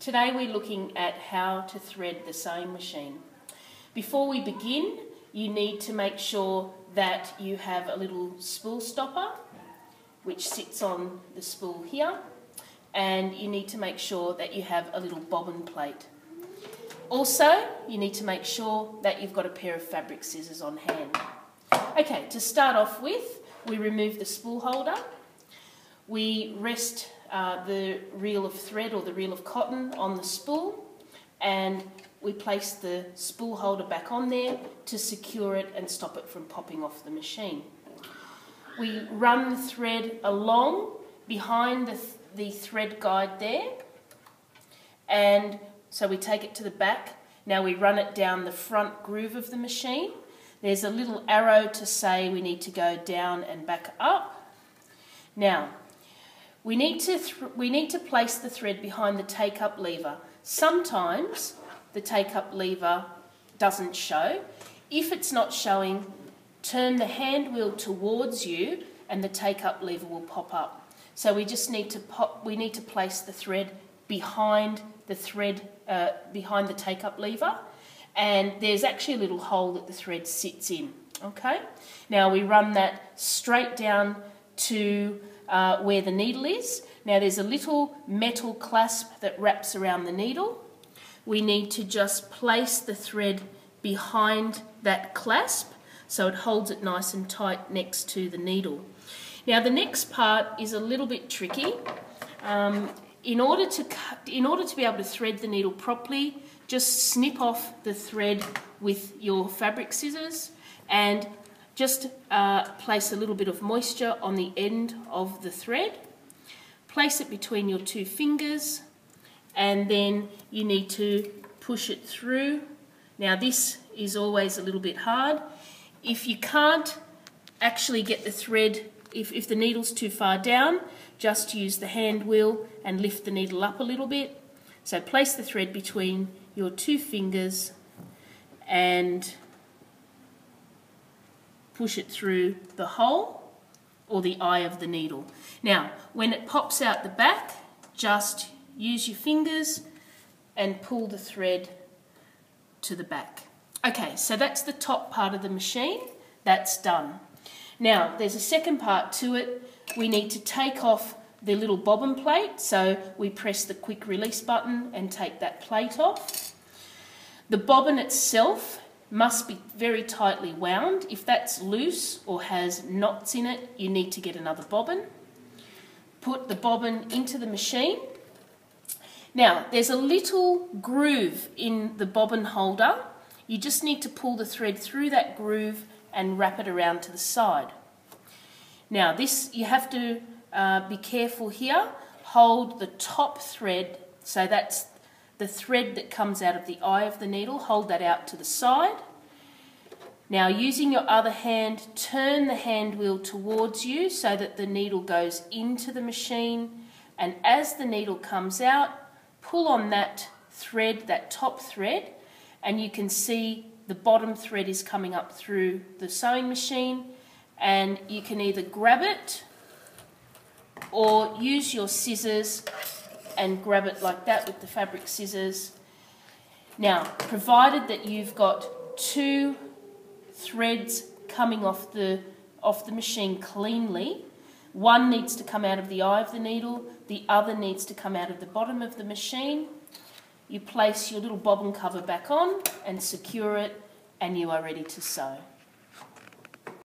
Today we're looking at how to thread the sewing machine. Before we begin, you need to make sure that you have a little spool stopper which sits on the spool here, and you need to make sure that you have a little bobbin plate. Also, you need to make sure that you've got a pair of fabric scissors on hand. Okay, to start off with, we remove the spool holder. We rest the reel of thread or the reel of cotton on the spool, and we place the spool holder back on there to secure it and stop it from popping off the machine. We run the thread along behind the thread guide there, and so we take it to the back. Now we run it down the front groove of the machine. There's a little arrow to say we need to go down and back up. Now, we need to place the thread behind the take-up lever. Sometimes the take-up lever doesn't show. If it's not showing, turn the hand wheel towards you and the take-up lever will pop up. So we just need to place the thread behind the take-up lever, and there's actually a little hole that the thread sits in. Okay. Now we run that straight down to where the needle is. Now there's a little metal clasp that wraps around the needle. We need to just place the thread behind that clasp so it holds it nice and tight next to the needle. Now the next part is a little bit tricky. In order to be able to thread the needle properly, just snip off the thread with your fabric scissors and just place a little bit of moisture on the end of the thread. Place it between your two fingers, and then you need to push it through. Now this is always a little bit hard. If you can't actually get the thread, if the needle's too far down, just use the hand wheel and lift the needle up a little bit. So place the thread between your two fingers and push it through the hole or the eye of the needle. Now, when it pops out the back, just use your fingers and pull the thread to the back. Okay, so that's the top part of the machine. That's done. Now, there's a second part to it. We need to take off the little bobbin plate, so we press the quick release button and take that plate off. The bobbin itself must be very tightly wound. If that's loose or has knots in it, you need to get another bobbin. Put the bobbin into the machine. Now, there's a little groove in the bobbin holder. You just need to pull the thread through that groove and wrap it around to the side. Now, this, you have to be careful here. Hold the top thread, so that's the thread that comes out of the eye of the needle, hold that out to the side. Now, using your other hand, turn the hand wheel towards you so that the needle goes into the machine, and as the needle comes out, pull on that thread, that top thread, and you can see the bottom thread is coming up through the sewing machine, and you can either grab it or use your scissors and grab it like that with the fabric scissors. Now, provided that you've got two threads coming off the machine cleanly, one needs to come out of the eye of the needle, the other needs to come out of the bottom of the machine. You place your little bobbin cover back on and secure it, and you are ready to sew.